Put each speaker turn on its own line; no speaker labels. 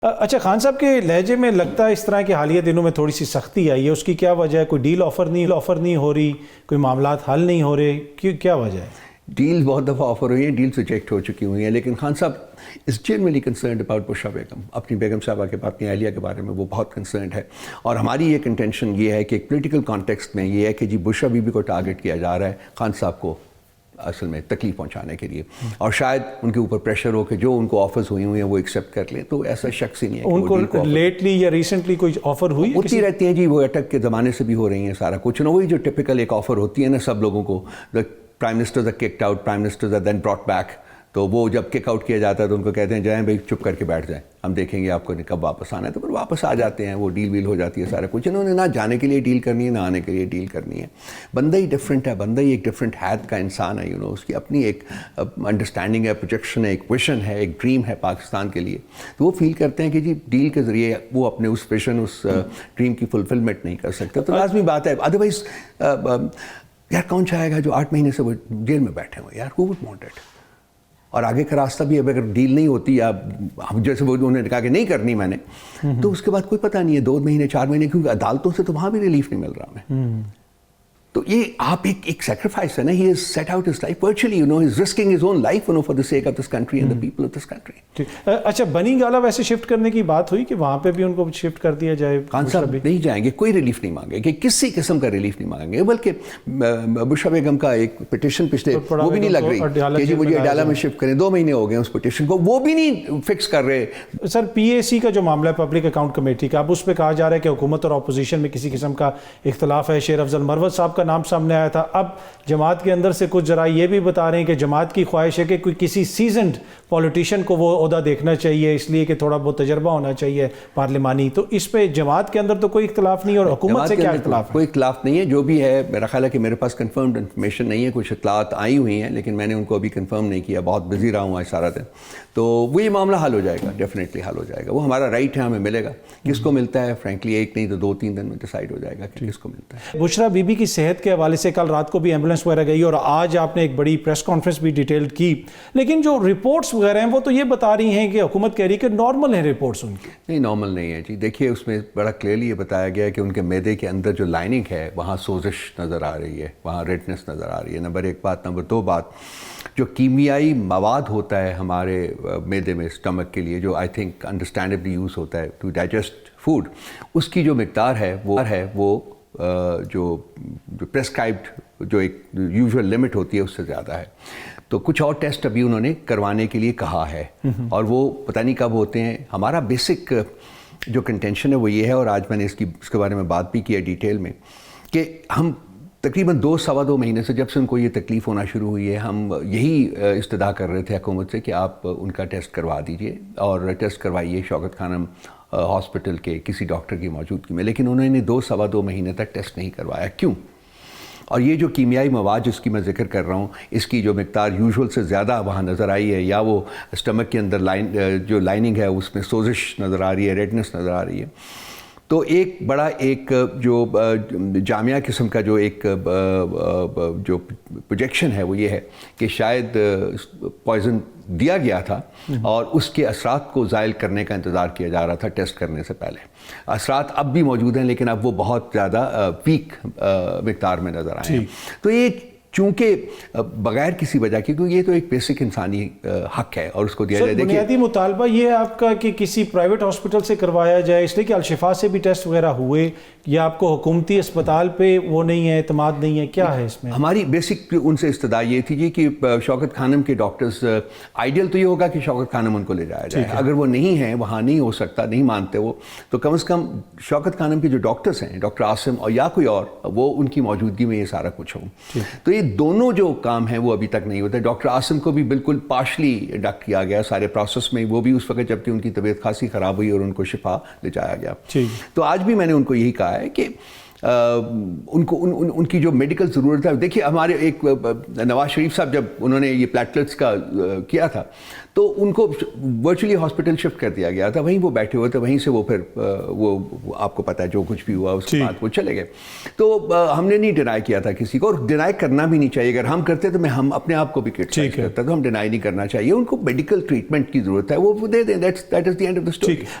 اچھا خان صاحب کے لہجے میں لگتا ہے اس طرح کے حالیہ دنوں میں تھوڑی سی سختی آئی ہے، اس کی کیا وجہ ہے؟ کوئی ڈیل آفر نہیں ہو رہی، کوئی معاملات حل نہیں ہو رہے، کیا وجہ ہے؟
ڈیل بہت دفعہ آفر ہوئی ہیں، ڈیلز ریجیکٹ ہو چکی ہوئی ہیں، لیکن خان صاحب از جینوئنلی کنسرنڈ اباؤٹ بشرا بیگم. اپنی بیگم صاحبہ کے اپنی اہلیہ کے بارے میں وہ بہت کنسرنڈ ہے، اور ہماری یہ کنٹینشن یہ ہے کہ ایک پولیٹیکل کانٹیکسٹ میں یہ ہے کہ جی بشرا بی بی کو ٹارگٹ کیا جا رہا ہے خان صاحب کو اصل میں تکلیف پہنچانے کے لیے، اور شاید ان کے اوپر پریشر ہو کہ جو ان کو آفرز ہوئی ہیں وہ ایکسیپٹ کر لیں. تو ایسا شخص ہی نہیں ہے.
ان کو لیٹلی یا ریسنٹلی کوئی آفر ہوئی
ہوتی رہتی ہیں جی، وہ اٹک کے زمانے سے بھی ہو رہی ہیں سارا کچھ نا، وہی جو ٹپیکل ایک آفر ہوتی ہے نا سب لوگوں کو، prime ministers are kicked out, prime ministers are then brought back. تو وہ جب کک آؤٹ کیا جاتا ہے تو ان کو کہتے ہیں جائیں بھائی چپ کر کے بیٹھ جائیں، ہم دیکھیں گے آپ کو کب واپس آنا ہے. تو پھر واپس آ جاتے ہیں، وہ ڈیل ویل ہو جاتی ہے سارا کچھ. انہوں نے نہ جانے کے لیے ڈیل کرنی ہے نہ آنے کے لیے ڈیل کرنی ہے. بندہ ہی ڈفرینٹ ہے، بندہ ہی ایک ڈفرینٹ حید کا انسان ہے. اس کی اپنی ایک انڈرسٹینڈنگ ہے، پروجیکشن ہے، ایک ویژن ہے، ایک ڈریم ہے پاکستان کے لیے. تو وہ فیل کرتے ہیں کہ جی ڈیل کے ذریعے وہ اپنے اس ویژن، اس ڈریم کی فلفلمنٹ نہیں کر سکتے. تو لازمی بات ہے. ادروائز یار کون چاہے گا جو 8 مہینے سے وہ جیل میں بیٹھے ہوئے، یار who would want it؟ اور آگے کا راستہ بھی اب اگر ڈیل نہیں ہوتی یا جیسے وہ انہوں نے کہا کہ نہیں کرنی میں نے، تو اس کے بعد کوئی پتہ نہیں ہے 2 مہینے 4 مہینے، کیونکہ عدالتوں سے تو وہاں بھی ریلیف نہیں مل رہا ہمیں. تو یہ آپ ایک سیکریفائس ہے نا. He has set out his life virtually, he is risking his own life for the sake of this country and the people of this country.
اچھا بنی گالہ ویسے شفٹ کرنے کی بات ہوئی کہ وہاں پہ بھی ان کو شفٹ کر دیا جائے؟
خان صاحب نہیں جائیں گے، کوئی ریلیف نہیں مانگے گے، کسی قسم کا ریلیف نہیں مانگیں گے. بلکہ بشرا بیگم کا ایک پٹیشن پچھلے وہ بھی نہیں لگ رہی کہ جی مجھے اڈالہ میں شفٹ کریں. 2 مہینے ہو گئے اس پٹیشن کو، وہ بھی نہیں فکس کر رہے.
سر پی اے سی کا جو معاملہ ہے پبلک اکاؤنٹ کمیٹی کا، اب اس پہ کہا جا رہا ہے کہ حکومت اور اپوزیشن میں کسی قسم کا اختلاف ہے. شیر افضل مروت صاحب کا نام سامنے آیا تھا. اب جماعت کے اندر سے کچھ ذرائع یہ بھی بتا رہے ہیں کہ جماعت کی خواہش ہے کہ کوئی کسی سیزنڈ پولیٹیشین کو وہ عہدہ دیکھنا چاہیے، اس لیے کہ تھوڑا بہت تجربہ ہونا چاہیے پارلیمانی. تو اس پہ جماعت کے اندر تو کوئی اختلاف نہیں، اور حکومت سے کیا اختلاف ہے؟
کوئی اختلاف نہیں ہے. جو بھی ہے میرا خیال ہے کہ میرے پاس کنفرمڈ انفارمیشن نہیں ہے. کچھ اطلاعات آئی ہوئی ہیں لیکن میں نے ان کو ابھی کنفرم نہیں کیا، بہت بزی رہا ہوں آج سارا دن. تو وہ یہ معاملہ حل ہو جائے گا، ڈیفینیٹلی حل ہو جائے گا. وہ ہمارا رائٹ ہے، ہمیں ملے گا. کس کو ملتا ہے فرینکلی ایک نہیں تو 2-3 دن میں ڈیسائیڈ ہو جائے گا کہ کس کو ملتا ہے.
بشرا بی بی کی صحت کے حوالے سے کل رات کو بھی ایمبولینس وغیرہ گئی، اور آج آپ نے ایک بڑی پریس کانفرنس بھی ڈیٹیلڈ کی، لیکن جو رپورٹس وغیرہ ہیں وہ تو یہ بتا رہی ہیں کہ حکومت کہہ رہی ہے کہ نارمل ہیں رپورٹس ان کی.
نہیں نارمل نہیں ہے جی. دیکھیے اس میں بڑا کلیئرلی یہ بتایا گیا ہے کہ ان کے معدے کے اندر جو لائننگ ہے وہاں سوزش نظر آ رہی ہے، وہاں ریڈنس نظر آ رہی ہے. نمبر 1 بات. نمبر 2 بات، جو کیمیائی مواد ہوتا ہے ہمارے معدے میں اسٹمک کے لیے، جو آئی تھنک انڈرسٹینڈیبلی یوز ہوتا ہے ٹو ڈائجسٹ فوڈ، اس کی جو مقدار ہے وہ جو پریسکرائبڈ جو ایک یوزول لمٹ ہوتی ہے اس سے زیادہ ہے. تو کچھ اور ٹیسٹ ابھی انہوں نے کروانے کے لیے کہا ہے، اور وہ پتہ نہیں کب ہوتے ہیں. ہمارا بیسک جو کنٹینشن ہے وہ یہ ہے، اور آج میں نے اس کے بارے میں بات بھی کی ہے ڈیٹیل میں، کہ ہم تقریباً 2-2.25 مہینے سے جب سے ان کو یہ تکلیف ہونا شروع ہوئی ہے، ہم یہی استدعا کر رہے تھے حکومت سے کہ آپ ان کا ٹیسٹ کروا دیجئے، اور ٹیسٹ کروائیے شوکت خانم ہاسپٹل کے کسی ڈاکٹر کی موجودگی میں. لیکن انہوں نے 2-2.25 مہینے تک ٹیسٹ نہیں کروایا. کیوں؟ اور یہ جو کیمیائی مواد جس کی میں ذکر کر رہا ہوں، اس کی جو مقدار یوزول سے زیادہ وہاں نظر آئی ہے، یا وہ اسٹمک کے اندر جو لائننگ ہے اس میں سوزش نظر آ رہی ہے، ریڈنس نظر آ رہی ہے. تو ایک بڑا جو جامعہ قسم کا جو جو پروجیکشن ہے وہ یہ ہے کہ شاید پوائزن دیا گیا تھا، اور اس کے اثرات کو زائل کرنے کا انتظار کیا جا رہا تھا ٹیسٹ کرنے سے پہلے. اثرات اب بھی موجود ہیں لیکن اب وہ بہت زیادہ ویک مقدار میں نظر آئے ہیں. تو یہ چونکہ بغیر کسی وجہ کی، کیونکہ یہ تو ایک بیسک انسانی حق ہے اور اس کو دیا جائے.
بنیادی مطالبہ یہ ہے آپ کا کہ کسی پرائیویٹ ہاسپٹل سے کروایا جائے، اس لیے کہ الشفا سے بھی ٹیسٹ وغیرہ ہوئے، یا آپ کو حکومتی اسپتال پہ وہ نہیں ہے، اعتماد نہیں ہے، کیا ہے اس میں؟
ہماری بیسک ان سے استدعا یہ تھی جی کہ شوکت خانم کے ڈاکٹرز، آئیڈیل تو یہ ہوگا کہ شوکت خانم ان کو لے جایا جائے. اگر وہ نہیں ہیں، وہاں نہیں ہو سکتا، نہیں مانتے وہ، تو کم از کم شوکت خانم کے جو ڈاکٹرز ہیں، ڈاکٹر عاصم اور یا کوئی اور، وہ ان کی موجودگی میں یہ سارا کچھ ہو. تو یہ دونوں جو کام ہیں وہ ابھی تک نہیں ہوتے. ڈاکٹر عاصم کو بھی بالکل پارشلی ڈک کیا گیا سارے پروسیس میں، وہ بھی اس وقت جبکہ ان کی طبیعت خاصی خراب ہوئی اور ان کو شفا لے جایا گیا. تو آج بھی میں نے ان کو یہی کہا ہے کہ ان کی جو میڈیکل ضرورت ہے. دیکھیے ہمارے ایک نواز شریف صاحب جب انہوں نے یہ پلیٹلیٹس کا کیا تھا تو ان کو ورچولی ہاسپٹل شفٹ کر دیا گیا تھا. وہیں وہ بیٹھے ہوئے تھے، وہیں سے وہ پھر وہ آپ کو پتہ ہے جو کچھ بھی ہوا اس کے بعد وہ چلے گئے. تو ہم نے نہیں ڈینائی کیا تھا کسی کو، اور ڈینائی کرنا بھی نہیں چاہیے. اگر ہم کرتے تو ہم اپنے آپ کو بھی کرٹیسائز کرتا، تو ہم ڈینائی نہیں کرنا چاہیے. ان کو میڈیکل ٹریٹمنٹ کی ضرورت ہے، وہ دے دیں. That is the end of the story.